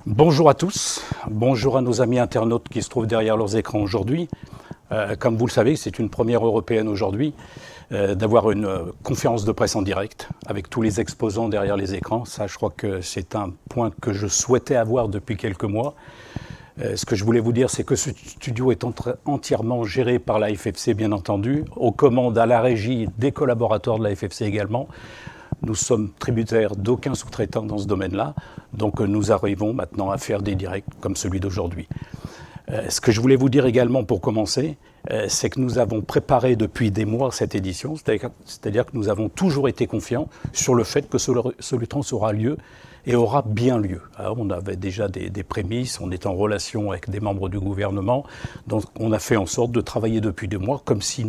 Bonjour à tous, bonjour à nos amis internautes qui se trouvent derrière leurs écrans aujourd'hui. Comme vous le savez, c'est une première européenne aujourd'hui d'avoir une conférence de presse en direct avec tous les exposants derrière les écrans. Ça, je crois que c'est un point que je souhaitais avoir depuis quelques mois. Ce que je voulais vous dire, c'est que ce studio est entièrement géré par la FFC, bien entendu, aux commandes, à la régie, des collaborateurs de la FFC également. Nous sommes tributaires d'aucun sous-traitant dans ce domaine-là, donc nous arrivons maintenant à faire des directs comme celui d'aujourd'hui. Ce que je voulais vous dire également pour commencer, c'est que nous avons préparé depuis des mois cette édition, c'est-à-dire que nous avons toujours été confiants sur le fait que Solutrans aura lieu et aura bien lieu. Alors, on avait déjà des prémices, on est en relation avec des membres du gouvernement, donc on a fait en sorte de travailler depuis des mois comme si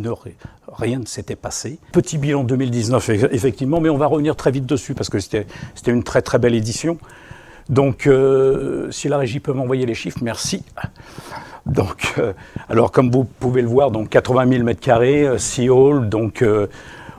rien ne s'était passé. Petit bilan 2019 effectivement, mais on va revenir très vite dessus parce que c'était une très très belle édition. Donc si la régie peut m'envoyer les chiffres, merci. Donc, alors comme vous pouvez le voir, donc 80 000 m², 6 halls, donc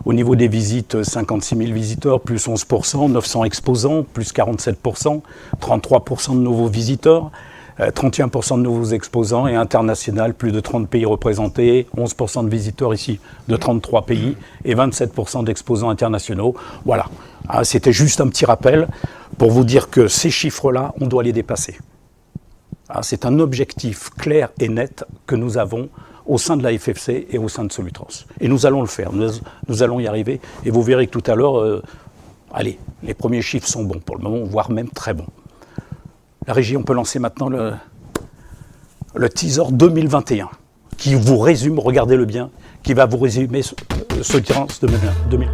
au niveau des visites, 56 000 visiteurs, plus 11%, 900 exposants, plus 47%, 33% de nouveaux visiteurs, 31% de nouveaux exposants et international, plus de 30 pays représentés, 11% de visiteurs ici de 33 pays et 27% d'exposants internationaux. Voilà, c'était juste un petit rappel pour vous dire que ces chiffres-là, on doit les dépasser. C'est un objectif clair et net que nous avons au sein de la FFC et au sein de Solutrans. Et nous allons le faire, nous allons y arriver. Et vous verrez que tout à l'heure, allez, les premiers chiffres sont bons pour le moment, voire même très bons. La régie, on peut lancer maintenant le teaser 2021, qui vous résume, regardez-le bien, qui va vous résumer Solutrans 2021.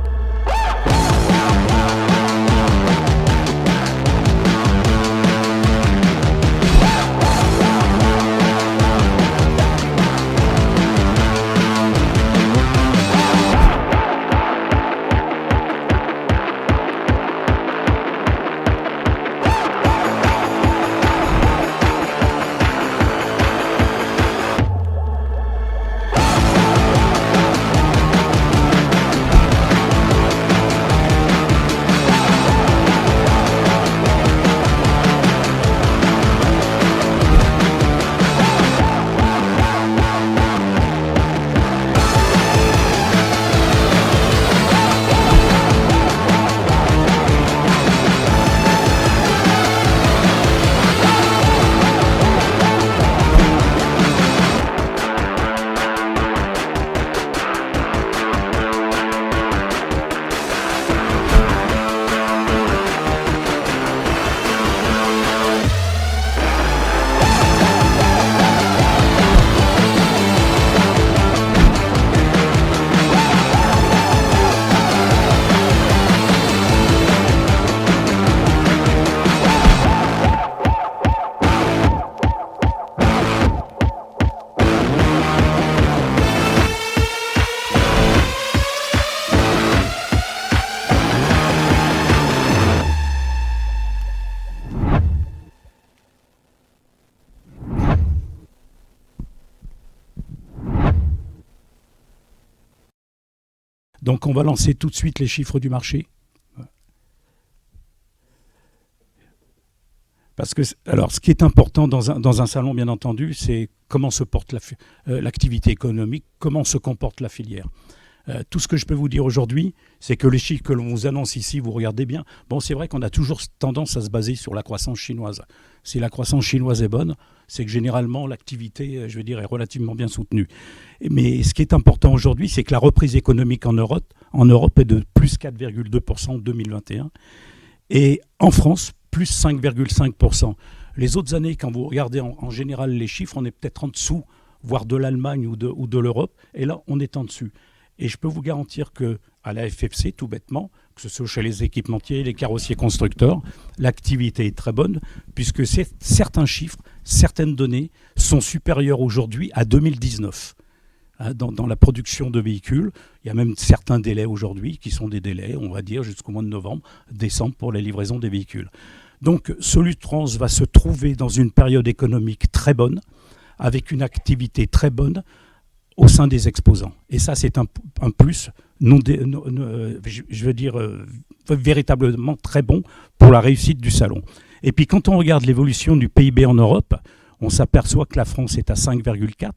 Donc on va lancer tout de suite les chiffres du marché. Parce que, alors, ce qui est important dans un salon, bien entendu, c'est comment se porte l'activité économique, comment se comporte la filière. Tout ce que je peux vous dire aujourd'hui, c'est que les chiffres que l'on vous annonce ici, vous regardez bien, bon, c'est vrai qu'on a toujours tendance à se baser sur la croissance chinoise. Si la croissance chinoise est bonne, c'est que généralement l'activité, je veux dire, est relativement bien soutenue. Mais ce qui est important aujourd'hui, c'est que la reprise économique en Europe est de plus 4,2% en 2021 et en France, plus 5,5%. Les autres années, quand vous regardez en général les chiffres, on est peut-être en dessous, voire de l'Allemagne ou de l'Europe, et là, on est en dessus. Et je peux vous garantir qu'à la FFC, tout bêtement, que ce soit chez les équipementiers, les carrossiers constructeurs, l'activité est très bonne, puisque certains chiffres, certaines données sont supérieures aujourd'hui à 2019. Dans la production de véhicules, il y a même certains délais aujourd'hui qui sont des délais, on va dire, jusqu'au mois de novembre, décembre pour les livraisons des véhicules. Donc Solutrans va se trouver dans une période économique très bonne, avec une activité très bonne, au sein des exposants. Et ça, c'est un plus, je veux dire, véritablement très bon pour la réussite du salon. Et puis quand on regarde l'évolution du PIB en Europe, on s'aperçoit que la France est à 5,4.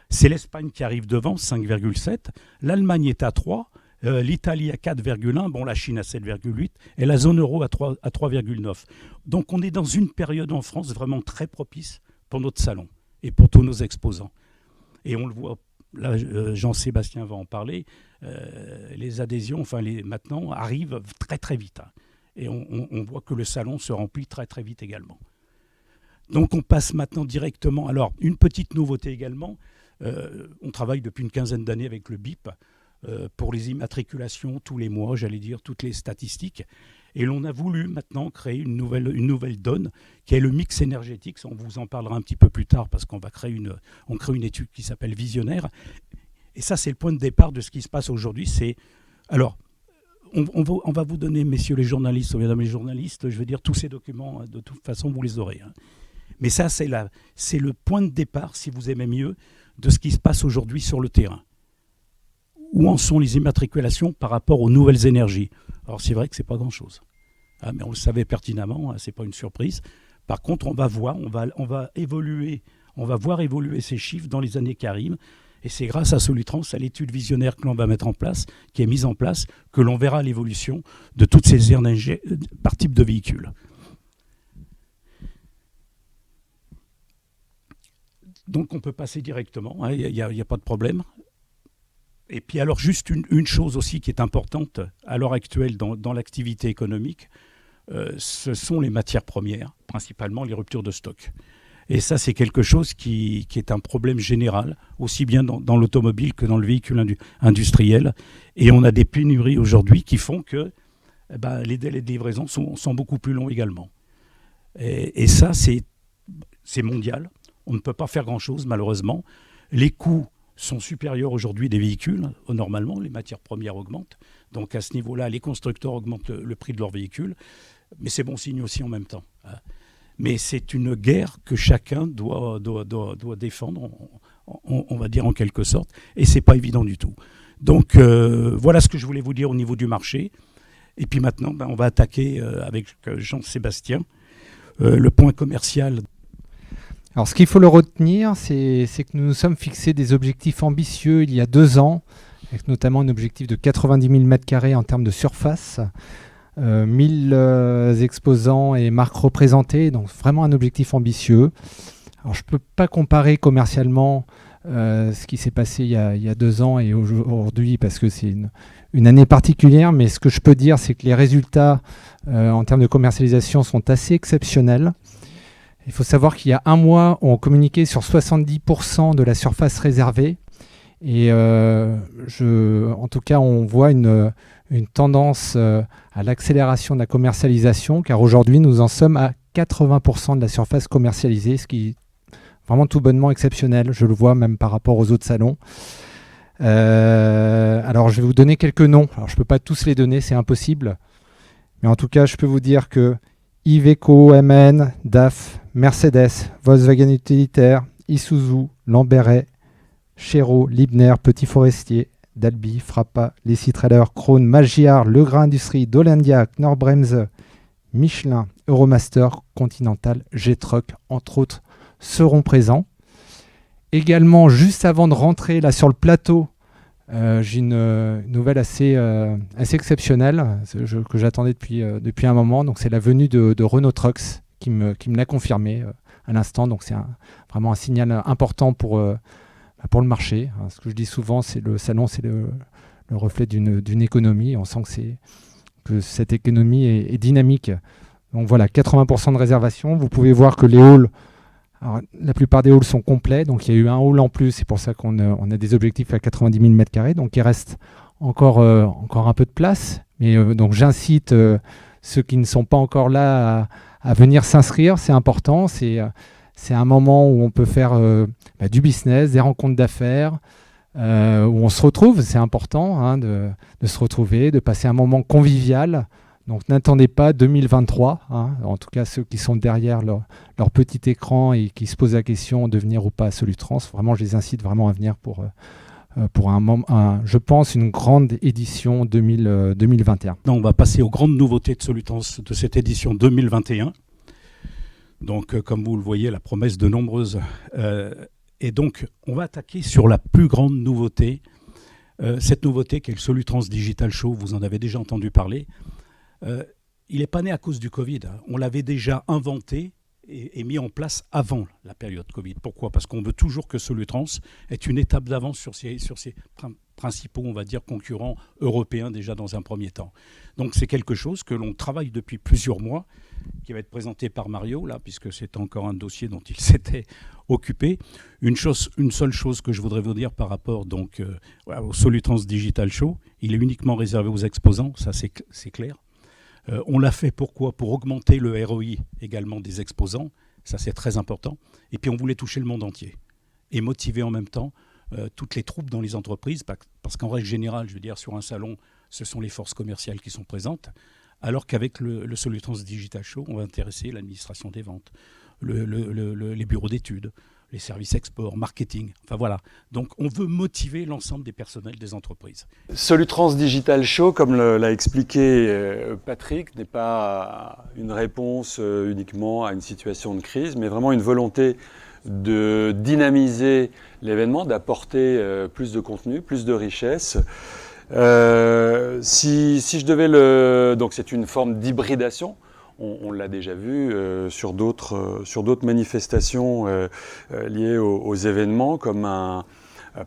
C'est l'Espagne qui arrive devant, 5,7. L'Allemagne est à 3. L'Italie à 4,1. Bon, la Chine à 7,8. Et la zone euro à 3,9. Donc on est dans une période en France vraiment très propice pour notre salon et pour tous nos exposants. Et on le voit, là Jean-Sébastien va en parler, les adhésions, maintenant, arrivent très très vite. Hein. Et on voit que le salon se remplit très très vite également. Donc on passe maintenant directement. Alors, une petite nouveauté également, on travaille depuis une quinzaine d'années avec le BIP pour les immatriculations tous les mois, j'allais dire, toutes les statistiques. Et l'on a voulu maintenant créer une nouvelle donne qui est le mix énergétique. On vous en parlera un petit peu plus tard parce qu'on va crée une étude qui s'appelle Visionnaire. Et ça, c'est le point de départ de ce qui se passe aujourd'hui. Alors, on va vous donner, messieurs les journalistes ou mesdames les journalistes, je veux dire, tous ces documents, de toute façon, vous les aurez. Hein. Mais ça, c'est le point de départ, si vous aimez mieux, de ce qui se passe aujourd'hui sur le terrain. Où en sont les immatriculations par rapport aux nouvelles énergies ? Alors c'est vrai que ce n'est pas grand-chose. Ah, mais on le savait pertinemment, hein, ce n'est pas une surprise. Par contre, on va voir évoluer ces chiffres dans les années qui arrivent. Et c'est grâce à Solutrans, à l'étude visionnaire que l'on va mettre en place, qui est mise en place, que l'on verra l'évolution de toutes ces énergies par type de véhicule. Donc on peut passer directement, il n'y a pas de problème. Et puis alors juste une chose aussi qui est importante à l'heure actuelle dans l'activité économique, ce sont les matières premières, principalement les ruptures de stock. Et ça c'est quelque chose qui est un problème général, aussi bien dans l'automobile que dans le véhicule industriel. Et on a des pénuries aujourd'hui qui font que les délais de livraison sont beaucoup plus longs également. Et ça c'est mondial, on ne peut pas faire grand-chose malheureusement. Les coûts sont supérieurs aujourd'hui des véhicules. Normalement, les matières premières augmentent. Donc à ce niveau-là, les constructeurs augmentent le prix de leurs véhicules. Mais c'est bon signe aussi en même temps. Mais c'est une guerre que chacun doit défendre, on va dire en quelque sorte. Et ce n'est pas évident du tout. Donc voilà ce que je voulais vous dire au niveau du marché. Et puis maintenant, on va attaquer avec Jean-Sébastien le point commercial. Alors, ce qu'il faut le retenir, c'est que nous nous sommes fixés des objectifs ambitieux il y a 2 ans, avec notamment un objectif de 90 000 m² en termes de surface, 1000 exposants et marques représentées, donc vraiment un objectif ambitieux. Alors, je ne peux pas comparer commercialement ce qui s'est passé il y a 2 ans et aujourd'hui, parce que c'est une année particulière, mais ce que je peux dire, c'est que les résultats en termes de commercialisation sont assez exceptionnels. Il faut savoir qu'il y a 1 mois, on communiquait sur 70% de la surface réservée. Et en tout cas, on voit une tendance à l'accélération de la commercialisation, car aujourd'hui, nous en sommes à 80% de la surface commercialisée, ce qui est vraiment tout bonnement exceptionnel. Je le vois même par rapport aux autres salons. Alors, je vais vous donner quelques noms. Alors, je ne peux pas tous les donner, c'est impossible. Mais en tout cas, je peux vous dire que Iveco, MN, DAF, Mercedes, Volkswagen Utilitaire, Isuzu, Lamberret, Chéreau, Libner, Petit Forestier, Dalby, Frappa, Lessie Trailer, Krone, Magyar, Legrand Industrie, Dolendia, Knorr-Bremse, Michelin, Euromaster, Continental, G-Truck, entre autres, seront présents. Également, juste avant de rentrer là sur le plateau, j'ai une nouvelle assez exceptionnelle que j'attendais depuis un moment. Donc, c'est la venue de Renault Trucks qui me l'a confirmé à l'instant. Donc, c'est vraiment un signal important pour le marché. Ce que je dis souvent, c'est le salon, c'est le reflet d'une économie. On sent que cette économie est dynamique. Donc voilà, 80% de réservation. Vous pouvez voir que les halls, alors, la plupart des halls sont complets. Donc il y a eu un hall en plus. C'est pour ça qu'on a des objectifs à 90 000 m². Donc il reste encore un peu de place. Mais donc j'incite ceux qui ne sont pas encore là à venir s'inscrire. C'est important. C'est un moment où on peut faire du business, des rencontres d'affaires, où on se retrouve. C'est important de se retrouver, de passer un moment convivial. Donc n'attendez pas 2023, en tout cas ceux qui sont derrière leur petit écran et qui se posent la question de venir ou pas à Solutrans. Vraiment, je les incite vraiment à venir pour je pense, une grande édition 2021. On va passer aux grandes nouveautés de Solutrans de cette édition 2021. Donc, comme vous le voyez, la promesse de nombreuses. Et donc, on va attaquer sur la plus grande nouveauté. Cette nouveauté qui est le Solutrans Digital Show, vous en avez déjà entendu parler. Il n'est pas né à cause du Covid. On l'avait déjà inventé et mis en place avant la période Covid. Pourquoi ? Parce qu'on veut toujours que Solutrans ait une étape d'avance sur ses principaux, on va dire, concurrents européens déjà dans un premier temps. Donc c'est quelque chose que l'on travaille depuis plusieurs mois, qui va être présenté par Mario, là, puisque c'est encore un dossier dont il s'était occupé. Une seule chose que je voudrais vous dire par rapport donc, au Solutrans Digital Show, il est uniquement réservé aux exposants, ça c'est clair. On l'a fait pourquoi ? Pour augmenter le ROI également des exposants, ça c'est très important. Et puis on voulait toucher le monde entier et motiver en même temps toutes les troupes dans les entreprises, parce qu'en règle générale, je veux dire, sur un salon, ce sont les forces commerciales qui sont présentes, alors qu'avec le Solutrans Digital Show, on va intéresser l'administration des ventes, les bureaux d'études, les services export, marketing, enfin voilà. Donc on veut motiver l'ensemble des personnels des entreprises. Solutrans Digital Show, comme l'a expliqué Patrick, n'est pas une réponse uniquement à une situation de crise, mais vraiment une volonté de dynamiser l'événement, d'apporter plus de contenu, plus de richesse. Si je devais donc c'est une forme d'hybridation. On l'a déjà vu sur d'autres manifestations liées aux événements, comme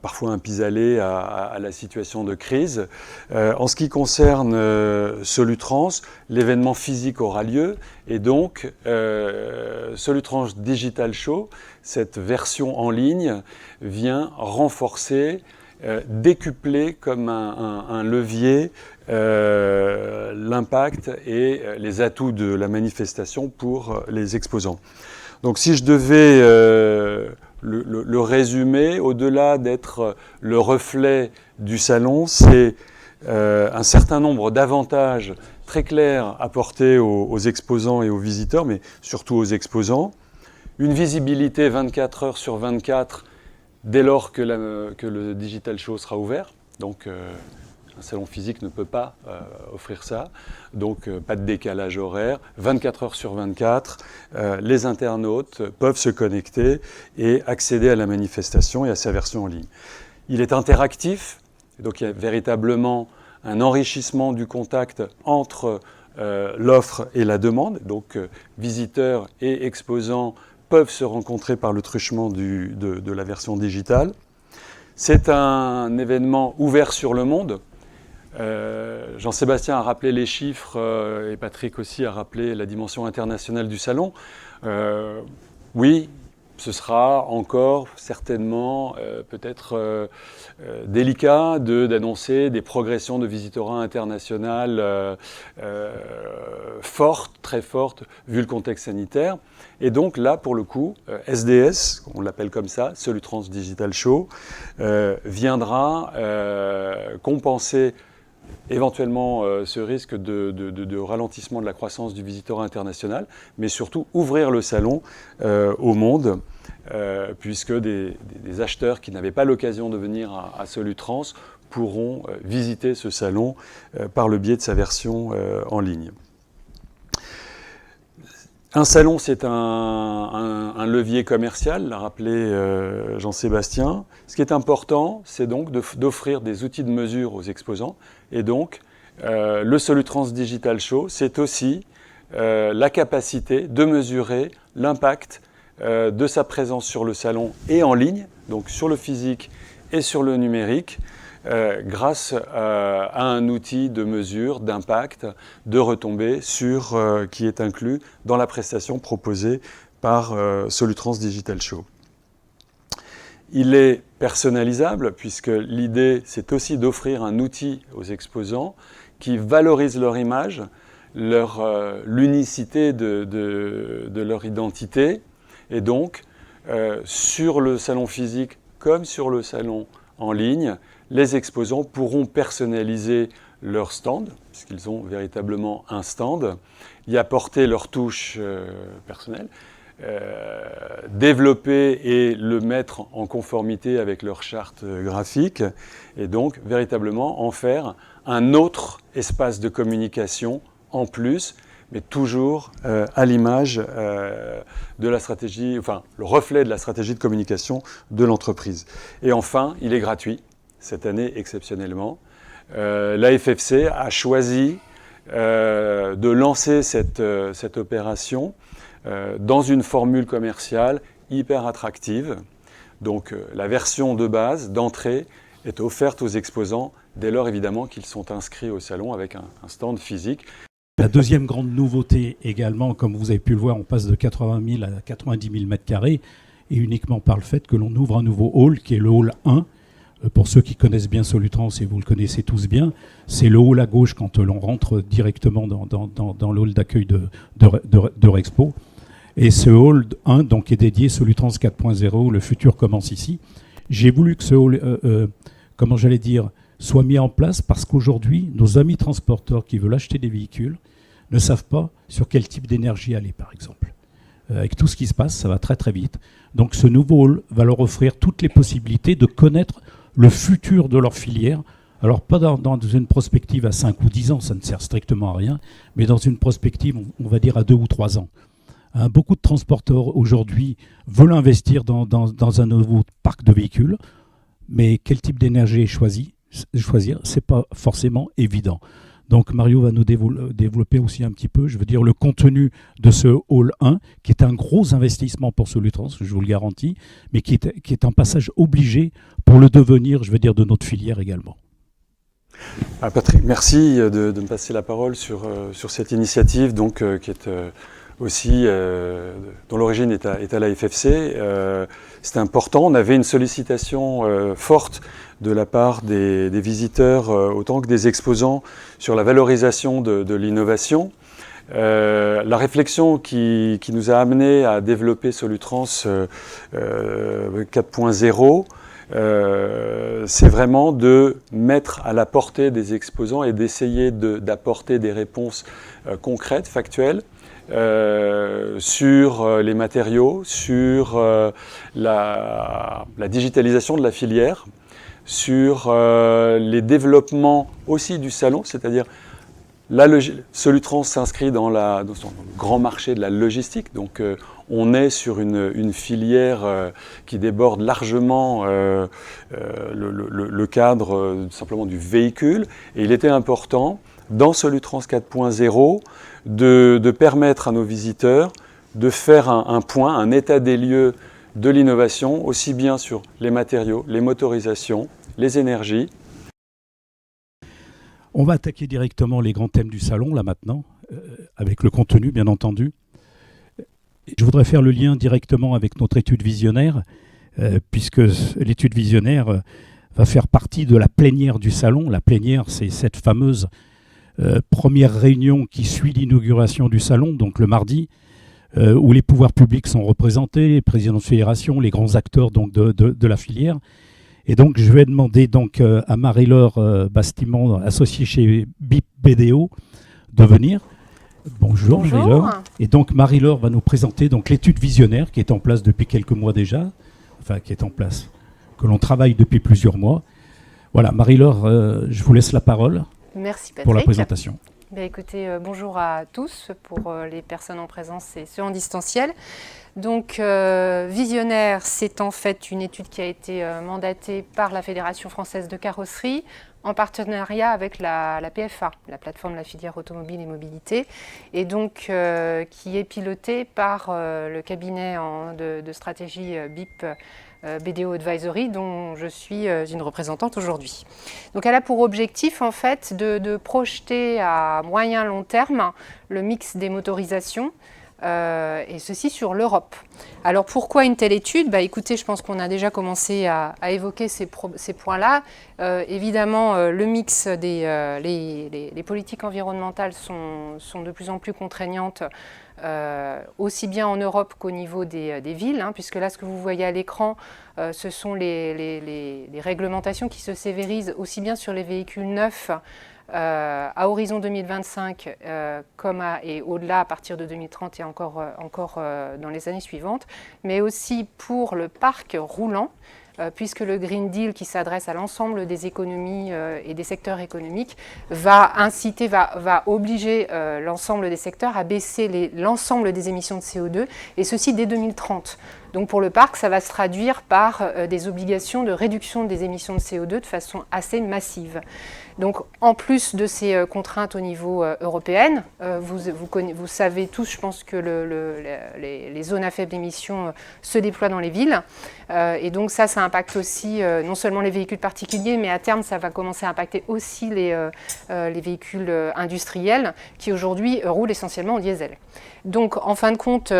parfois un pis-aller à la situation de crise. En ce qui concerne Solutrans, l'événement physique aura lieu et donc Solutrans Digital Show, cette version en ligne, vient renforcer, décupler comme un levier l'impact et les atouts de la manifestation pour les exposants. Donc si je devais le résumer, au-delà d'être le reflet du salon, c'est un certain nombre d'avantages très clairs apportés aux exposants et aux visiteurs, mais surtout aux exposants. Une visibilité 24 heures sur 24 dès lors que le Digital Show sera ouvert. Donc un salon physique ne peut pas offrir ça, donc pas de décalage horaire, 24 heures sur 24, les internautes peuvent se connecter et accéder à la manifestation et à sa version en ligne. Il est interactif, donc il y a véritablement un enrichissement du contact entre l'offre et la demande, donc visiteurs et exposants peuvent se rencontrer par le truchement de la version digitale. C'est un événement ouvert sur le monde. Jean-Sébastien a rappelé les chiffres et Patrick aussi a rappelé la dimension internationale du salon. Oui, ce sera encore certainement peut-être délicat d'annoncer des progressions de visitorat international fortes, très fortes, vu le contexte sanitaire. Et donc là, pour le coup, SDS, on l'appelle comme ça, Solutrans Digital Show, viendra compenser éventuellement ce risque de ralentissement de la croissance du visitorat international, mais surtout ouvrir le salon au monde, puisque des acheteurs qui n'avaient pas l'occasion de venir à Solutrans pourront visiter ce salon par le biais de sa version en ligne. Un salon, c'est un levier commercial, l'a rappelé Jean-Sébastien. Ce qui est important, c'est donc d'offrir des outils de mesure aux exposants. Et donc, le Solutrans Digital Show, c'est aussi la capacité de mesurer l'impact de sa présence sur le salon et en ligne, donc sur le physique et sur le numérique, grâce à un outil de mesure, d'impact, de retombées qui est inclus dans la prestation proposée par Solutrans Digital Show. Il est personnalisable puisque l'idée c'est aussi d'offrir un outil aux exposants qui valorise leur image, l'unicité de leur identité et donc sur le salon physique comme sur le salon en ligne, les exposants pourront personnaliser leur stand, puisqu'ils ont véritablement un stand, y apporter leur touche personnelle, développer et le mettre en conformité avec leur charte graphique, et donc véritablement en faire un autre espace de communication en plus, mais toujours à l'image de la stratégie, enfin le reflet de la stratégie de communication de l'entreprise. Et enfin, il est gratuit, cette année exceptionnellement. La FFC a choisi de lancer cette opération dans une formule commerciale hyper attractive. Donc la version de base, d'entrée, est offerte aux exposants dès lors évidemment qu'ils sont inscrits au salon avec un stand physique. La deuxième grande nouveauté également, comme vous avez pu le voir, on passe de 80 000 à 90 000 mètres carrés, et uniquement par le fait que l'on ouvre un nouveau hall, qui est le hall 1. Pour ceux qui connaissent bien Solutrans, et vous le connaissez tous bien, c'est le hall à gauche quand l'on rentre directement dans le hall d'accueil de Rexpo. Et ce hall 1 donc, est dédié Solutrans 4.0, le futur commence ici. J'ai voulu que ce hall, comment j'allais dire, soit mis en place parce qu'aujourd'hui, nos amis transporteurs qui veulent acheter des véhicules ne savent pas sur quel type d'énergie aller, par exemple. Avec tout ce qui se passe, ça va très très vite. Donc ce nouveau hall va leur offrir toutes les possibilités de connaître le futur de leur filière. Alors pas dans une prospective à 5 ou 10 ans, ça ne sert strictement à rien, mais dans une prospective, on va dire à 2 ou 3 ans. Beaucoup de transporteurs aujourd'hui veulent investir dans un nouveau parc de véhicules, mais quel type d'énergie choisir, ce n'est pas forcément évident. Donc Mario va nous développer aussi un petit peu, je veux dire, le contenu de ce Hall 1, qui est un gros investissement pour Solutrans, je vous le garantis, mais qui est un passage obligé pour le devenir, je veux dire, de notre filière également. Patrick, merci de me passer la parole sur cette initiative donc, qui est aussi, dont l'origine est à la FFC. C'était important, on avait une sollicitation forte de la part des visiteurs autant que des exposants sur la valorisation de l'innovation. La réflexion qui nous a amené à développer Solutrans 4.0, c'est vraiment de mettre à la portée des exposants et d'essayer d'apporter des réponses concrètes, factuelles, sur les matériaux, sur la digitalisation de la filière, sur les développements aussi du salon, c'est-à-dire Solutrans s'inscrit dans son grand marché de la logistique, donc on est sur une filière qui déborde largement le cadre simplement du véhicule, et il était important dans Solutrans 4.0 de permettre à nos visiteurs de faire un point, un état des lieux de l'innovation, aussi bien sur les matériaux, les motorisations, les énergies. On va attaquer directement les grands thèmes du salon, là maintenant, avec le contenu, bien entendu. Je voudrais faire le lien directement avec notre étude visionnaire, puisque l'étude visionnaire va faire partie de la plénière du salon. La plénière, c'est cette fameuse première réunion qui suit l'inauguration du salon, donc le mardi, où les pouvoirs publics sont représentés, les présidents de fédération, les grands acteurs donc, de la filière. Et donc, je vais demander donc, à Marie-Laure Bastiment, associée chez BIP BDO, de venir. Bonjour. Marie-Laure. Et donc, Marie-Laure va nous présenter donc, l'étude visionnaire qui est en place depuis quelques mois déjà, enfin qui est en place, que l'on travaille depuis plusieurs mois. Voilà, Marie-Laure, je vous laisse la parole. Merci Patrick. Pour la présentation. Écoutez, bonjour à tous pour les personnes en présence et ceux en distanciel. Donc, Visionnaire, c'est en fait une étude qui a été mandatée par la Fédération française de carrosserie en partenariat avec la PFA, la plateforme de la filière automobile et mobilité, et donc qui est pilotée par le cabinet de stratégie BIP BDO Advisory, dont je suis une représentante aujourd'hui. Donc elle a pour objectif en fait de projeter à moyen long terme le mix des motorisations, et ceci sur l'Europe. Alors pourquoi une telle étude ? Écoutez, je pense qu'on a déjà commencé à évoquer ces points-là. Évidemment, le mix les politiques environnementales sont de plus en plus contraignantes, aussi bien en Europe qu'au niveau des villes, puisque là, ce que vous voyez à l'écran, ce sont les réglementations qui se sévérisent aussi bien sur les véhicules neufs, à horizon 2025 et au-delà à partir de 2030 et encore dans les années suivantes, mais aussi pour le parc roulant, puisque le Green Deal, qui s'adresse à l'ensemble des économies et des secteurs économiques, va obliger l'ensemble des secteurs à baisser l'ensemble des émissions de CO2, et ceci dès 2030. Donc pour le parc, ça va se traduire par des obligations de réduction des émissions de CO2 de façon assez massive. Donc en plus de ces contraintes au niveau européen, vous savez tous, je pense que les zones à faible émission se déploient dans les villes. Et donc ça impacte aussi non seulement les véhicules particuliers, mais à terme, ça va commencer à impacter aussi les véhicules industriels qui aujourd'hui roulent essentiellement au diesel. Donc en fin de compte,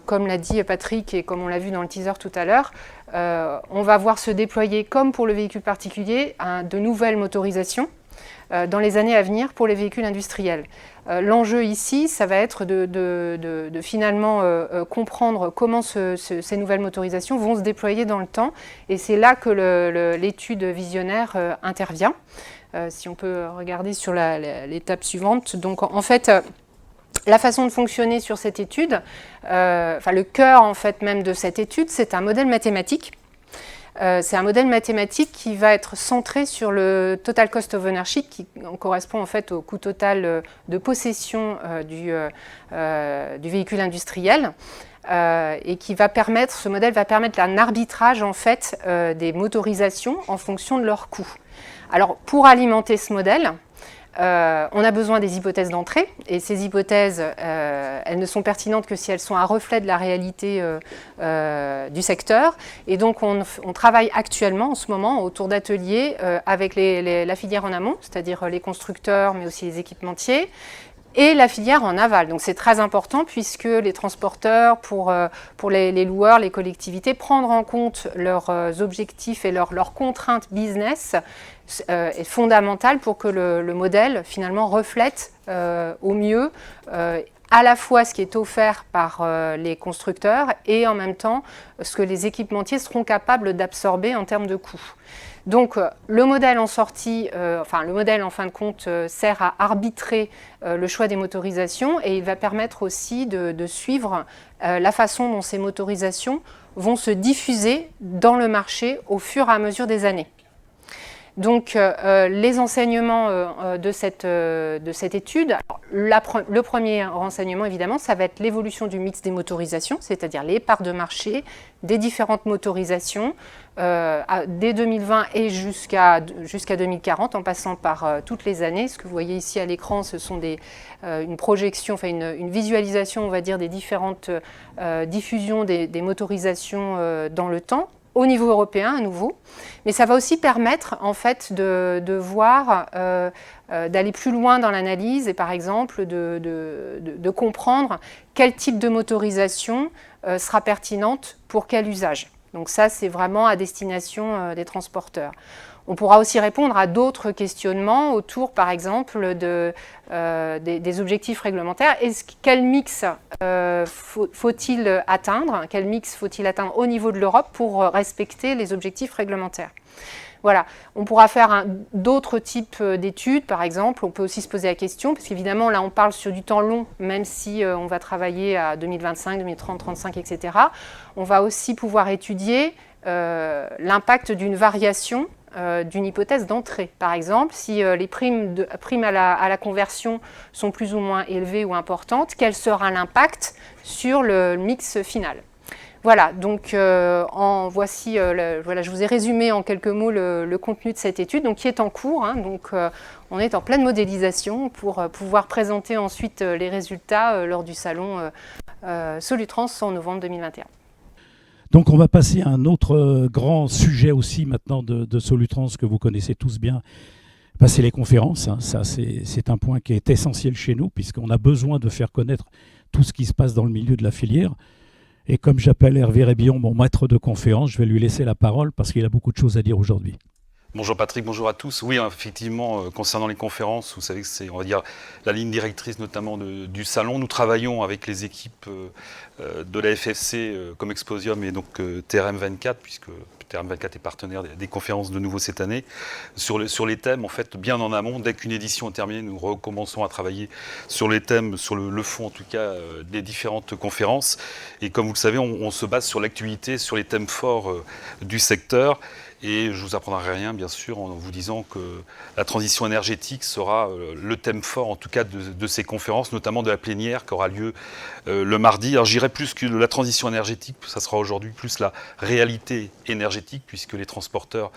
comme l'a dit Patrick et comme on l'a vu dans le teaser tout à l'heure, on va voir se déployer, comme pour le véhicule particulier, de nouvelles motorisations dans les années à venir pour les véhicules industriels. L'enjeu ici, ça va être de finalement comprendre comment ces nouvelles motorisations vont se déployer dans le temps, et c'est là que l'étude visionnaire intervient. Si on peut regarder sur l'étape suivante. Donc en fait, la façon de fonctionner sur cette étude, le cœur en fait même de cette étude, c'est un modèle mathématique. C'est un modèle mathématique qui va être centré sur le total cost of ownership, qui correspond en fait au coût total de possession du véhicule industriel, et ce modèle va permettre un arbitrage en fait des motorisations en fonction de leur coût. Alors pour alimenter ce modèle, on a besoin des hypothèses d'entrée, et ces hypothèses, elles ne sont pertinentes que si elles sont un reflet de la réalité du secteur. Et donc on travaille actuellement en ce moment autour d'ateliers avec la filière en amont, c'est-à-dire les constructeurs mais aussi les équipementiers, et la filière en aval. Donc c'est très important puisque les transporteurs, pour les loueurs, les collectivités, prendre en compte leurs objectifs et leurs contraintes business est fondamental pour que le modèle finalement reflète au mieux à la fois ce qui est offert par les constructeurs et en même temps ce que les équipementiers seront capables d'absorber en termes de coûts. Donc le modèle en sortie, le modèle en fin de compte sert à arbitrer le choix des motorisations, et il va permettre aussi de suivre la façon dont ces motorisations vont se diffuser dans le marché au fur et à mesure des années. Donc les enseignements de cette étude, le premier renseignement évidemment, ça va être l'évolution du mix des motorisations, c'est-à-dire les parts de marché des différentes motorisations dès 2020 et jusqu'à 2040, en passant par toutes les années. Ce que vous voyez ici à l'écran, ce sont une projection, enfin une visualisation, on va dire, des différentes diffusions des motorisations dans le temps, au niveau européen à nouveau, mais ça va aussi permettre en fait de voir, d'aller plus loin dans l'analyse et par exemple de comprendre quel type de motorisation sera pertinente pour quel usage. Donc ça, c'est vraiment à destination des transporteurs. On pourra aussi répondre à d'autres questionnements autour, par exemple, des objectifs réglementaires. Quel mix faut-il atteindre? Quel mix faut-il atteindre au niveau de l'Europe pour respecter les objectifs réglementaires? Voilà. On pourra faire d'autres types d'études, par exemple. On peut aussi se poser la question, parce qu'évidemment, là, on parle sur du temps long, même si on va travailler à 2025, 2030, 2035, etc. On va aussi pouvoir étudier l'impact d'une variation d'une hypothèse d'entrée. Par exemple, si les primes à la conversion sont plus ou moins élevées ou importantes, quel sera l'impact sur le mix final? Voilà, donc voici, je vous ai résumé en quelques mots le contenu de cette étude, donc, qui est en cours. Hein, donc, on est en pleine modélisation pour pouvoir présenter ensuite les résultats lors du salon Solutrans en novembre 2021. Donc on va passer à un autre grand sujet aussi maintenant de Solutrans que vous connaissez tous bien. C'est les conférences. Hein. Ça, c'est un point qui est essentiel chez nous puisqu'on a besoin de faire connaître tout ce qui se passe dans le milieu de la filière. Et comme j'appelle Hervé Rébillon mon maître de conférence, je vais lui laisser la parole parce qu'il a beaucoup de choses à dire aujourd'hui. Bonjour Patrick, bonjour à tous. Oui, effectivement, concernant les conférences, vous savez que c'est, on va dire, la ligne directrice notamment du salon. Nous travaillons avec les équipes de la FFC comme Exposium et donc TRM24, puisque TRM24 est partenaire des conférences de nouveau cette année, sur les thèmes, en fait, bien en amont. Dès qu'une édition est terminée, nous recommençons à travailler sur les thèmes, sur le fond en tout cas, des différentes conférences. Et comme vous le savez, on se base sur l'actualité, sur les thèmes forts du secteur. Et je ne vous apprendrai rien, bien sûr, en vous disant que la transition énergétique sera le thème fort, en tout cas, de ces conférences, notamment de la plénière qui aura lieu le mardi. Alors, j'irai plus que la transition énergétique, ça sera aujourd'hui plus la réalité énergétique, puisque les transporteurs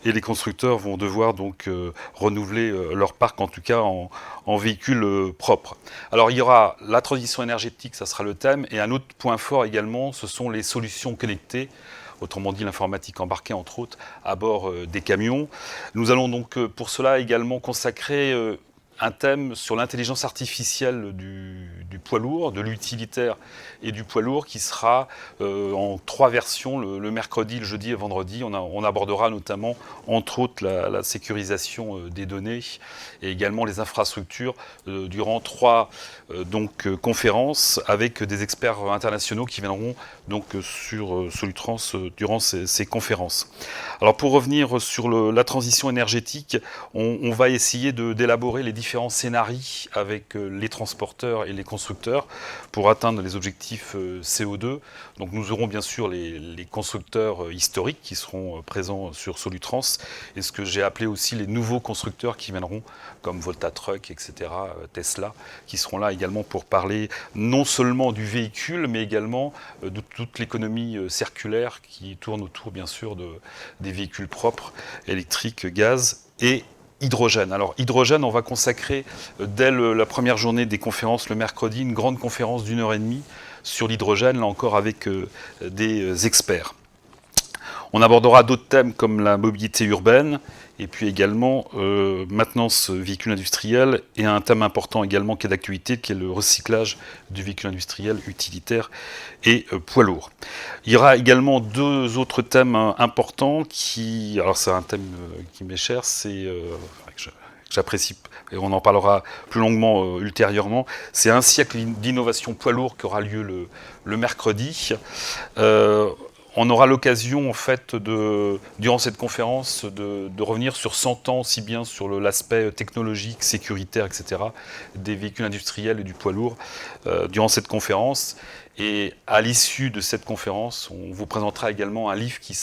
et les constructeurs vont devoir donc renouveler leur parc, en tout cas en véhicules propres. Alors, il y aura la transition énergétique, ça sera le thème, et un autre point fort également, ce sont les solutions connectées. Autrement dit l'informatique embarquée entre autres à bord des camions. Nous allons donc pour cela également consacrer un thème sur l'intelligence artificielle du poids lourd, de l'utilitaire et du poids lourd qui sera en 3 versions, le mercredi, le jeudi et vendredi. On abordera notamment entre autres la sécurisation des données et également les infrastructures durant 3 conférences avec des experts internationaux qui viendront donc sur Solutrans durant ces conférences. Alors pour revenir sur la transition énergétique, on va essayer d'élaborer les différents scénarios avec les transporteurs et les constructeurs pour atteindre les objectifs CO2. Donc nous aurons bien sûr les constructeurs historiques qui seront présents sur Solutrans et ce que j'ai appelé aussi les nouveaux constructeurs qui viendront comme Volta Truck, etc., Tesla, qui seront là également pour parler non seulement du véhicule mais également de toute l'économie circulaire qui tourne autour bien sûr des véhicules propres, électriques, gaz et hydrogène. Alors hydrogène, on va consacrer dès la première journée des conférences le mercredi une grande conférence d'1h30 sur l'hydrogène, là encore avec des experts. On abordera d'autres thèmes comme la mobilité urbaine et puis également maintenance véhicule industriel et un thème important également qui est d'actualité qui est le recyclage du véhicule industriel utilitaire et poids lourd. Il y aura également 2 autres thèmes importants alors c'est un thème qui m'est cher, que j'apprécie et on en parlera plus longuement ultérieurement. C'est un siècle d'innovation poids lourd qui aura lieu le mercredi. On aura l'occasion, en fait, durant cette conférence, de revenir sur 100 ans, aussi bien sur l'aspect technologique, sécuritaire, etc., des véhicules industriels et du poids lourd, durant cette conférence. Et à l'issue de cette conférence, on vous présentera également un livre qui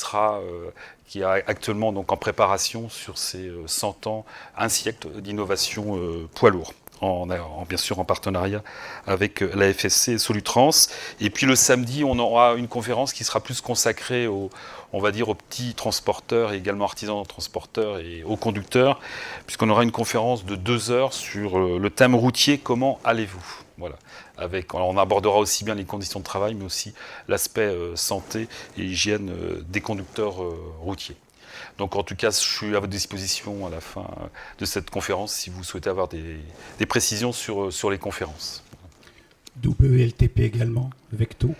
est actuellement donc en préparation sur ces 100 ans, un siècle d'innovation poids lourd. Bien sûr en partenariat avec la FSC et Solutrans. Et puis le samedi, on aura une conférence qui sera plus consacrée aux petits transporteurs et également artisans transporteurs et aux conducteurs, puisqu'on aura une conférence de 2 heures sur le thème routier, comment allez-vous ? Voilà. On abordera aussi bien les conditions de travail, mais aussi l'aspect santé et hygiène des conducteurs routiers. Donc en tout cas, je suis à votre disposition à la fin de cette conférence si vous souhaitez avoir des précisions sur les conférences. WLTP également, Vecto.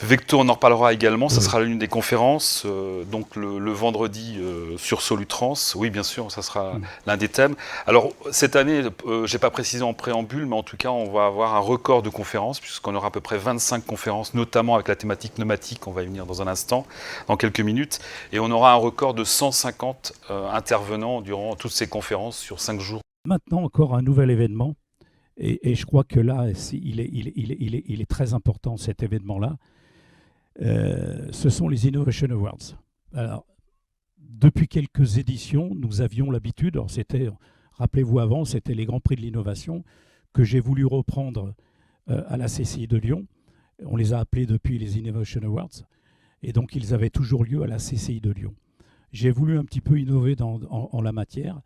Vecto, on en reparlera également, ça sera l'une des conférences, donc le vendredi sur Solutrans. Oui, bien sûr, ça sera l'un des thèmes. Alors, cette année, je n'ai pas précisé en préambule, mais en tout cas, on va avoir un record de conférences, puisqu'on aura à peu près 25 conférences, notamment avec la thématique pneumatique, on va y venir dans un instant, dans quelques minutes, et on aura un record de 150 intervenants durant toutes ces conférences sur 5 jours. Maintenant, encore un nouvel événement, et je crois que là, il est très important, cet événement-là. Ce sont les Innovation Awards. Alors, depuis quelques éditions, nous avions l'habitude, rappelez-vous avant, c'était les Grands Prix de l'innovation que j'ai voulu reprendre à la CCI de Lyon. On les a appelés depuis les Innovation Awards, et donc ils avaient toujours lieu à la CCI de Lyon. J'ai voulu un petit peu innover en la matière,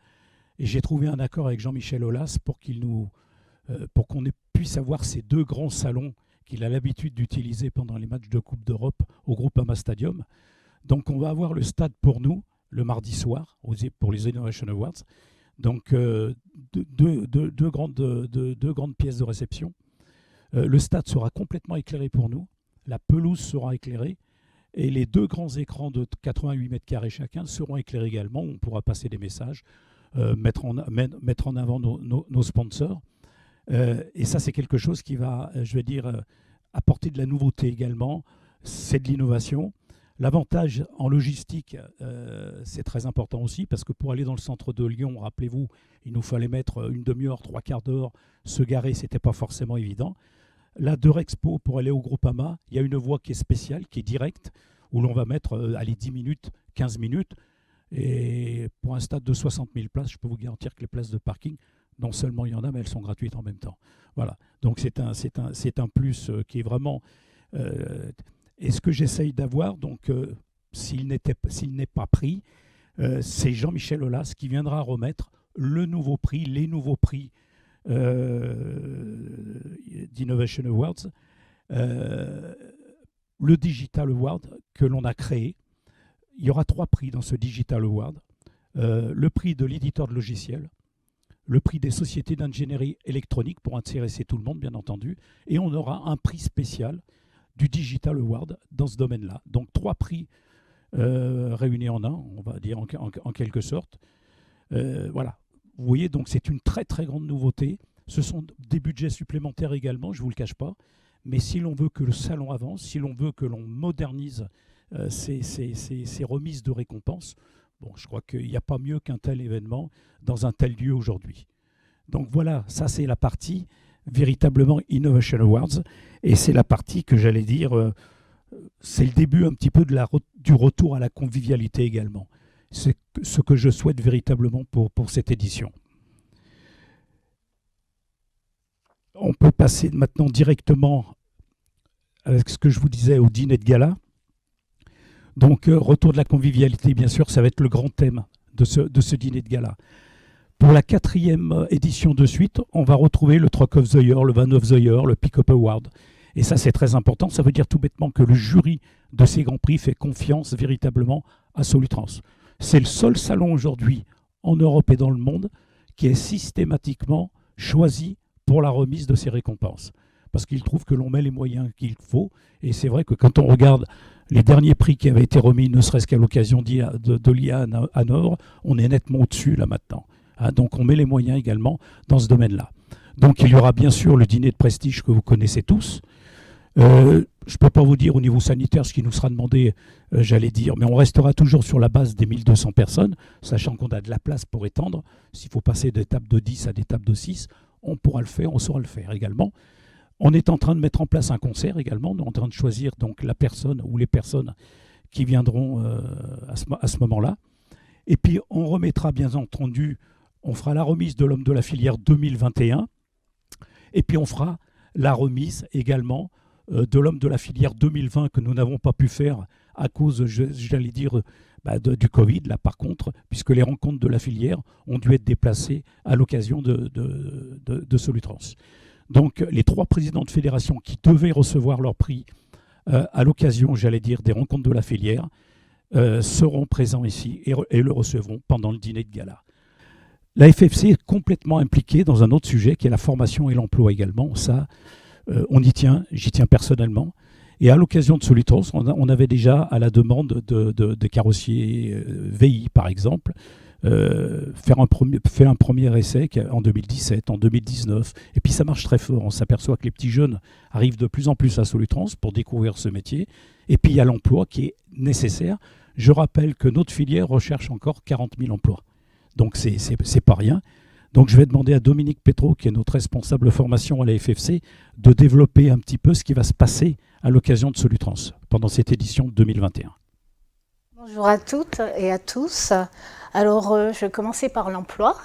et j'ai trouvé un accord avec Jean-Michel Aulas pour qu'on puisse avoir ces 2 grands salons qu'il a l'habitude d'utiliser pendant les matchs de Coupe d'Europe au Groupama Stadium. Donc on va avoir le stade pour nous, le mardi soir, pour les Innovation Awards. Donc deux grandes pièces de réception. Le stade sera complètement éclairé pour nous, la pelouse sera éclairée, et les 2 grands écrans de 88 mètres carrés chacun seront éclairés également. On pourra passer des messages, mettre en avant nos sponsors. Et ça, c'est quelque chose qui va, apporter de la nouveauté également. C'est de l'innovation. L'avantage en logistique, c'est très important aussi, parce que pour aller dans le centre de Lyon, rappelez-vous, il nous fallait mettre une demi-heure, 3/4 d'heure, se garer, ce n'était pas forcément évident. Là, de Rexpo, pour aller au Groupama, il y a une voie qui est spéciale, qui est directe, où l'on va mettre 10 minutes, 15 minutes. Et pour un stade de 60 000 places, je peux vous garantir que les places de parking, non seulement il y en a, mais elles sont gratuites en même temps. Voilà. Donc c'est un plus qui est vraiment... et ce que j'essaye d'avoir, donc s'il n'est pas pris, c'est Jean-Michel Aulas qui viendra remettre les nouveaux prix d'Innovation Awards, le Digital Award que l'on a créé. Il y aura 3 prix dans ce Digital Award. Le prix de l'éditeur de logiciels, le prix des sociétés d'ingénierie électronique pour intéresser tout le monde, bien entendu, et on aura un prix spécial du Digital Award dans ce domaine-là. Donc 3 prix réunis en un, on va dire en quelque sorte. Voilà. Vous voyez, donc c'est une très très grande nouveauté. Ce sont des budgets supplémentaires également, je ne vous le cache pas. Mais si l'on veut que le salon avance, si l'on veut que l'on modernise ces remises de récompenses, bon, je crois qu'il n'y a pas mieux qu'un tel événement dans un tel lieu aujourd'hui. Donc voilà, ça c'est la partie véritablement Innovation Awards, et c'est la partie que j'allais dire, c'est le début un petit peu du retour à la convivialité également. C'est ce que je souhaite véritablement pour cette édition. On peut passer maintenant directement avec ce que je vous disais au dîner de gala. Donc, retour de la convivialité, bien sûr, ça va être le grand thème de ce dîner de gala. Pour la 4e édition de suite, on va retrouver le Truck of the Year, le Van of the Year, le Pick-up Award. Et ça, c'est très important. Ça veut dire tout bêtement que le jury de ces grands prix fait confiance véritablement à Solutrans. C'est le seul salon aujourd'hui en Europe et dans le monde qui est systématiquement choisi pour la remise de ces récompenses. Parce qu'il trouve que l'on met les moyens qu'il faut. Et c'est vrai que quand on regarde les derniers prix qui avaient été remis, ne serait-ce qu'à l'occasion de l'IA à Hanovre, on est nettement au-dessus là maintenant. Donc on met les moyens également dans ce domaine-là. Donc il y aura bien sûr le dîner de prestige que vous connaissez tous. Je ne peux pas vous dire au niveau sanitaire ce qui nous sera demandé, j'allais dire, mais on restera toujours sur la base des 1200 personnes, sachant qu'on a de la place pour étendre. S'il faut passer des tables de 10 à des tables de 6, on pourra le faire, on saura le faire également. On est en train de mettre en place un concert également. On est en train de choisir donc la personne ou les personnes qui viendront à ce moment-là. Et puis on remettra bien entendu, on fera la remise de l'homme de la filière 2021. Et puis on fera la remise également de l'homme de la filière 2020 que nous n'avons pas pu faire à cause, j'allais dire, du Covid, là par contre, puisque les rencontres de la filière ont dû être déplacées à l'occasion de Solutrans. Donc les 3 présidents de fédération qui devaient recevoir leur prix à l'occasion, j'allais dire, des rencontres de la filière, seront présents ici et le recevront pendant le dîner de gala. La FFC est complètement impliquée dans un autre sujet qui est la formation et l'emploi également. Ça, j'y tiens personnellement. Et à l'occasion de Solutrans, on avait déjà, à la demande de carrossiers VI par exemple, fait un premier essai en 2017, en 2019. Et puis ça marche très fort. On s'aperçoit que les petits jeunes arrivent de plus en plus à Solutrans pour découvrir ce métier. Et puis il y a l'emploi qui est nécessaire. Je rappelle que notre filière recherche encore 40 000 emplois. Donc c'est pas rien. Donc je vais demander à Dominique Pétro, qui est notre responsable formation à la FFC, de développer un petit peu ce qui va se passer à l'occasion de Solutrans pendant cette édition 2021. Bonjour à toutes et à tous. Alors je vais commencer par l'emploi.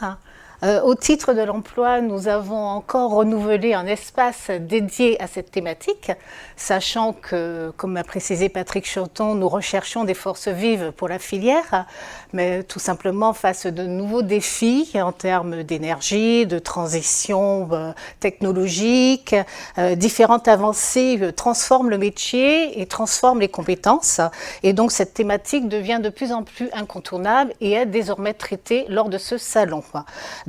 Au titre de l'emploi, nous avons encore renouvelé un espace dédié à cette thématique, sachant que, comme a précisé Patrick Chanton, nous recherchons des forces vives pour la filière, mais tout simplement face à de nouveaux défis en termes d'énergie, de transition technologique. Différentes avancées transforment le métier et transforment les compétences. Et donc cette thématique devient de plus en plus incontournable et est désormais traitée lors de ce salon.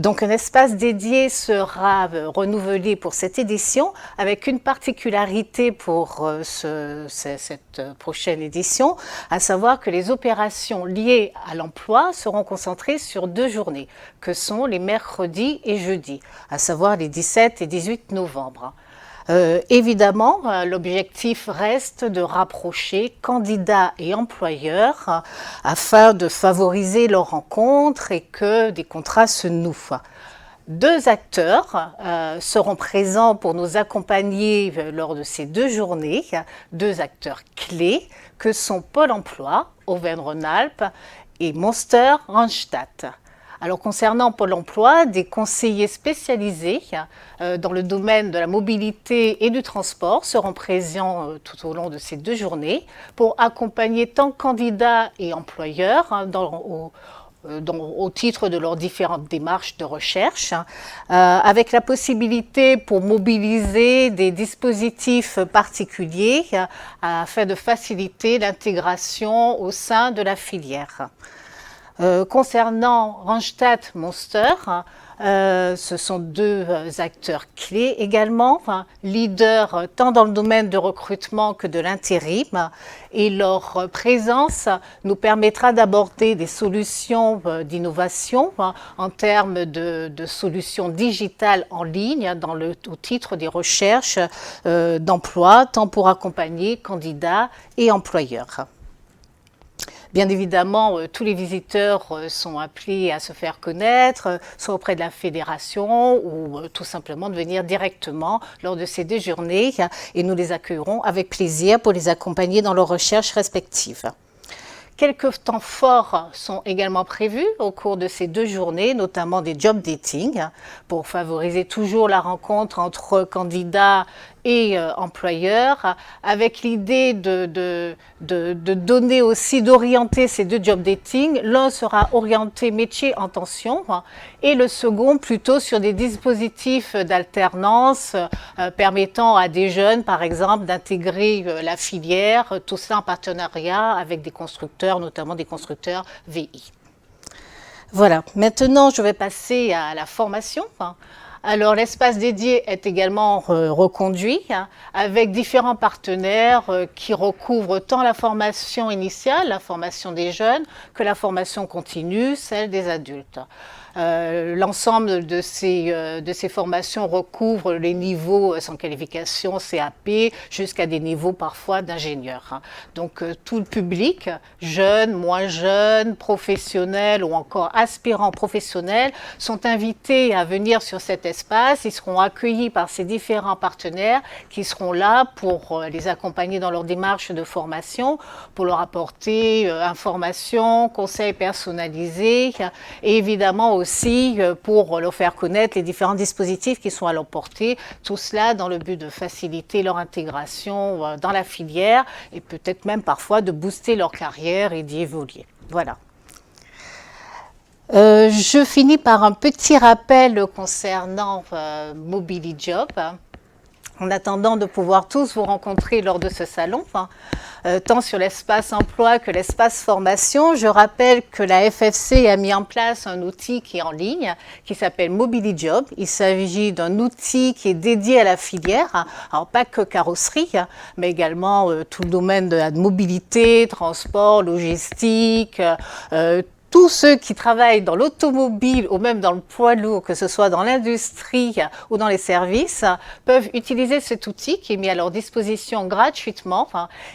Donc un espace dédié sera renouvelé pour cette édition avec une particularité pour cette prochaine édition, à savoir que les opérations liées à l'emploi seront concentrées sur 2 journées, que sont les mercredis et jeudis, à savoir les 17 et 18 novembre. Évidemment, l'objectif reste de rapprocher candidats et employeurs afin de favoriser leurs rencontres et que des contrats se nouent. 2 acteurs seront présents pour nous accompagner lors de ces 2 journées, 2 acteurs clés que sont Pôle emploi, Auvergne-Rhône-Alpes et Monster Randstad. Alors concernant Pôle emploi, des conseillers spécialisés dans le domaine de la mobilité et du transport seront présents tout au long de ces 2 journées pour accompagner tant candidats et employeurs au titre de leurs différentes démarches de recherche, avec la possibilité pour mobiliser des dispositifs particuliers afin de faciliter l'intégration au sein de la filière. Concernant Randstad Monster, ce sont 2 acteurs clés également, leaders tant dans le domaine de recrutement que de l'intérim, et leur présence nous permettra d'aborder des solutions d'innovation en termes de solutions digitales en ligne au titre des recherches d'emploi, tant pour accompagner candidats et employeurs. Bien évidemment, tous les visiteurs sont appelés à se faire connaître, soit auprès de la fédération ou tout simplement de venir directement lors de ces 2 journées et nous les accueillerons avec plaisir pour les accompagner dans leurs recherches respectives. Quelques temps forts sont également prévus au cours de ces 2 journées, notamment des job dating, pour favoriser toujours la rencontre entre candidats et employeurs, avec l'idée de donner aussi, d'orienter ces 2 job dating. L'un sera orienté métier en tension et le second plutôt sur des dispositifs d'alternance permettant à des jeunes, par exemple, d'intégrer la filière, tout ça en partenariat avec des constructeurs, notamment des constructeurs VI. Voilà, maintenant je vais passer à la formation. Alors l'espace dédié est également reconduit avec différents partenaires qui recouvrent tant la formation initiale, la formation des jeunes, que la formation continue, celle des adultes. L'ensemble de ces formations recouvre les niveaux sans qualification, CAP, jusqu'à des niveaux parfois d'ingénieurs. Donc tout le public, jeunes, moins jeunes, professionnels ou encore aspirants professionnels, sont invités à venir sur cet espace. Ils seront accueillis par ces différents partenaires qui seront là pour les accompagner dans leur démarche de formation, pour leur apporter informations, conseils personnalisés et évidemment aussi pour leur faire connaître les différents dispositifs qui sont à leur portée, tout cela dans le but de faciliter leur intégration dans la filière et peut-être même parfois de booster leur carrière et d'y évoluer. Voilà. Je finis par un petit rappel concernant MobiliJob. En attendant de pouvoir tous vous rencontrer lors de ce salon, tant sur l'espace emploi que l'espace formation, je rappelle que la FFC a mis en place un outil qui est en ligne, qui s'appelle MobiliJob. Il s'agit d'un outil qui est dédié à la filière, alors pas que carrosserie, mais également tout le domaine de la mobilité, transport, logistique, tous ceux qui travaillent dans l'automobile ou même dans le poids lourd, que ce soit dans l'industrie ou dans les services, peuvent utiliser cet outil qui est mis à leur disposition gratuitement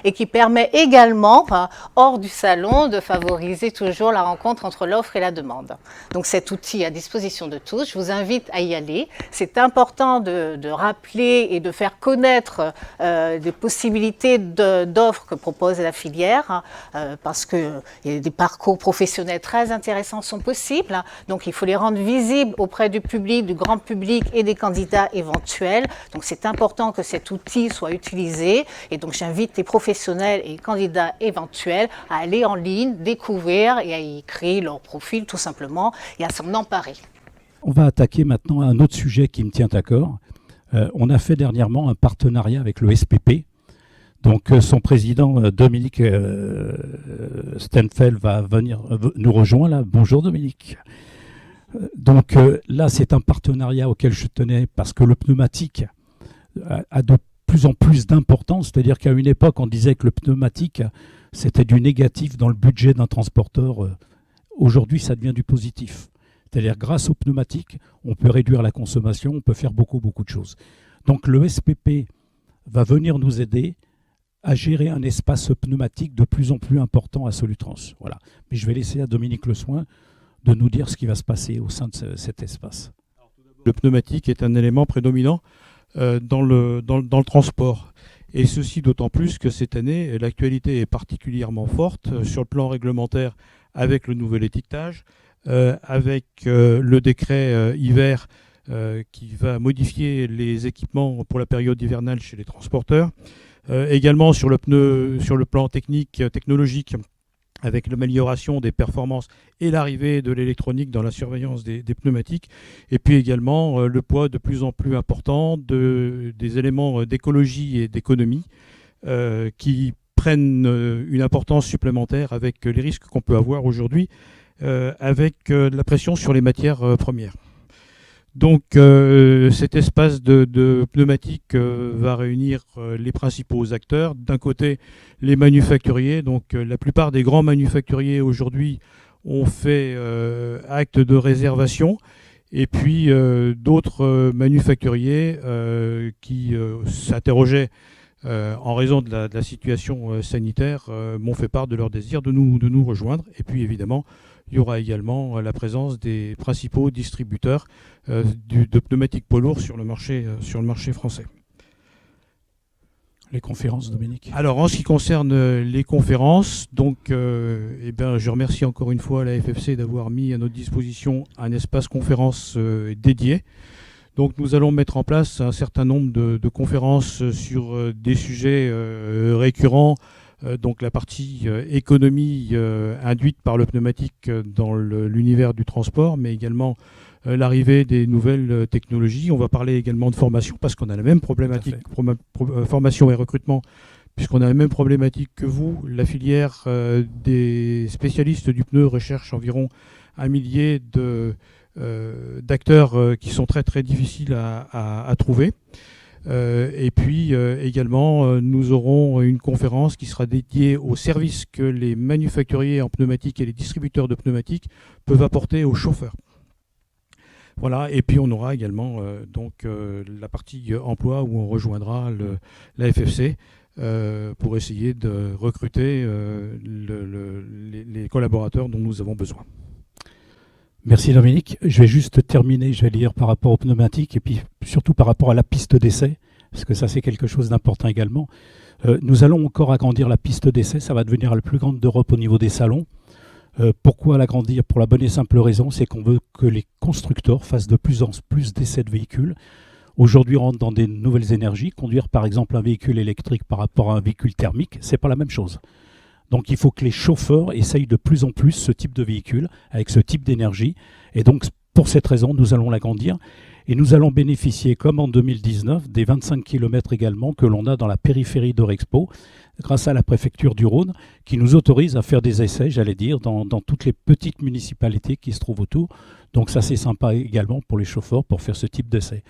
et qui permet également, hors du salon, de favoriser toujours la rencontre entre l'offre et la demande. Donc cet outil est à disposition de tous, je vous invite à y aller. C'est important de rappeler et de faire connaître des possibilités d'offres que propose la filière parce qu'il y a des parcours professionnels très intéressants sont possibles, donc il faut les rendre visibles auprès du public, du grand public et des candidats éventuels. Donc c'est important que cet outil soit utilisé et donc j'invite les professionnels et les candidats éventuels à aller en ligne, découvrir et à y créer leur profil tout simplement et à s'en emparer. On va attaquer maintenant un autre sujet qui me tient à cœur. On a fait dernièrement un partenariat avec le SPP. Donc son président Dominique Stenfeld va venir nous rejoindre là. Bonjour Dominique. Donc là c'est un partenariat auquel je tenais parce que le pneumatique a de plus en plus d'importance. C'est-à-dire qu'à une époque on disait que le pneumatique c'était du négatif dans le budget d'un transporteur. Aujourd'hui ça devient du positif. C'est-à-dire grâce au pneumatique on peut réduire la consommation, on peut faire beaucoup de choses. Donc le SPP va venir nous aider à gérer un espace pneumatique de plus en plus important à Solutrans. Voilà. Mais je vais laisser à Dominique le soin de nous dire ce qui va se passer au sein de cet espace. Le pneumatique est un élément prédominant dans le transport. Et ceci d'autant plus que cette année, l'actualité est particulièrement forte sur le plan réglementaire avec le nouvel étiquetage, avec le décret hiver qui va modifier les équipements pour la période hivernale chez les transporteurs. Également sur le plan technologique, avec l'amélioration des performances et l'arrivée de l'électronique dans la surveillance des pneumatiques, et puis également le poids de plus en plus important des éléments d'écologie et d'économie qui prennent une importance supplémentaire avec les risques qu'on peut avoir aujourd'hui avec la pression sur les matières premières. Donc cet espace de pneumatique va réunir les principaux acteurs. D'un côté, les manufacturiers. Donc la plupart des grands manufacturiers aujourd'hui ont fait acte de réservation. Et puis d'autres manufacturiers qui s'interrogeaient en raison de la situation sanitaire m'ont fait part de leur désir de nous rejoindre. Et puis évidemment, il y aura également la présence des principaux distributeurs de pneumatiques poids lourds sur le marché français. Les conférences, Dominique. Alors en ce qui concerne les conférences, donc, je remercie encore une fois la FFC d'avoir mis à notre disposition un espace conférence dédié. Donc nous allons mettre en place un certain nombre de conférences sur des sujets récurrents. Donc la partie économie induite par le pneumatique dans l'univers du transport, mais également l'arrivée des nouvelles technologies. On va parler également de formation, parce qu'on a la même problématique, formation et recrutement, puisqu'on a la même problématique que vous. La filière des spécialistes du pneu recherche environ 1 millier d'acteurs qui sont très très difficiles à trouver. Et puis également, nous aurons une conférence qui sera dédiée aux services que les manufacturiers en pneumatique et les distributeurs de pneumatiques peuvent apporter aux chauffeurs. Voilà, et puis on aura également la partie emploi où on rejoindra la FFC pour essayer de recruter les collaborateurs dont nous avons besoin. Merci Dominique. Je vais juste terminer, je vais lire par rapport aux pneumatiques et puis surtout par rapport à la piste d'essai, parce que ça c'est quelque chose d'important également. Nous allons encore agrandir la piste d'essai, ça va devenir la plus grande d'Europe au niveau des salons. Pourquoi l'agrandir? Pour la bonne et simple raison, c'est qu'on veut que les constructeurs fassent de plus en plus d'essais de véhicules. Aujourd'hui, on rentre dans des nouvelles énergies. Conduire par exemple un véhicule électrique par rapport à un véhicule thermique, c'est pas la même chose. Donc il faut que les chauffeurs essayent de plus en plus ce type de véhicule, avec ce type d'énergie. Et donc pour cette raison, nous allons l'agrandir. Et nous allons bénéficier, comme en 2019, des 25 km également que l'on a dans la périphérie d'Eurexpo, grâce à la préfecture du Rhône, qui nous autorise à faire des essais, j'allais dire, dans toutes les petites municipalités qui se trouvent autour. Donc ça c'est sympa également pour les chauffeurs pour faire ce type d'essai.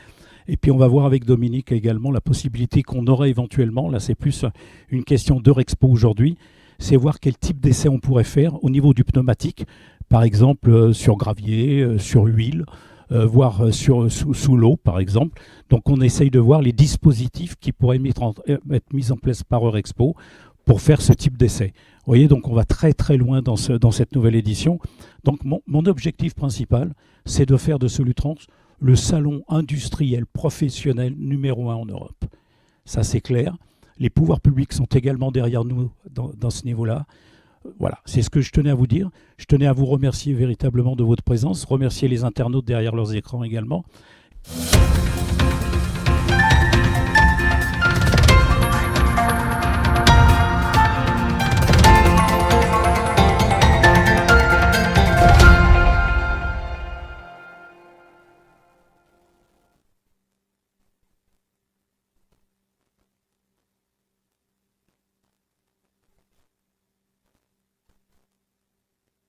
Et puis on va voir avec Dominique également la possibilité qu'on aurait éventuellement, là c'est plus une question d'Eurexpo aujourd'hui, c'est voir quel type d'essai on pourrait faire au niveau du pneumatique, par exemple sur gravier, sur huile, voire sous l'eau par exemple. Donc on essaye de voir les dispositifs qui pourraient être mis en place par Eurexpo pour faire ce type d'essai. Vous voyez, donc on va très très loin dans cette nouvelle édition. Donc mon objectif principal, c'est de faire de Solutrans le salon industriel professionnel numéro 1 en Europe. Ça c'est clair. Les pouvoirs publics sont également derrière nous dans ce niveau-là. Voilà, c'est ce que je tenais à vous dire. Je tenais à vous remercier véritablement de votre présence, remercier les internautes derrière leurs écrans également.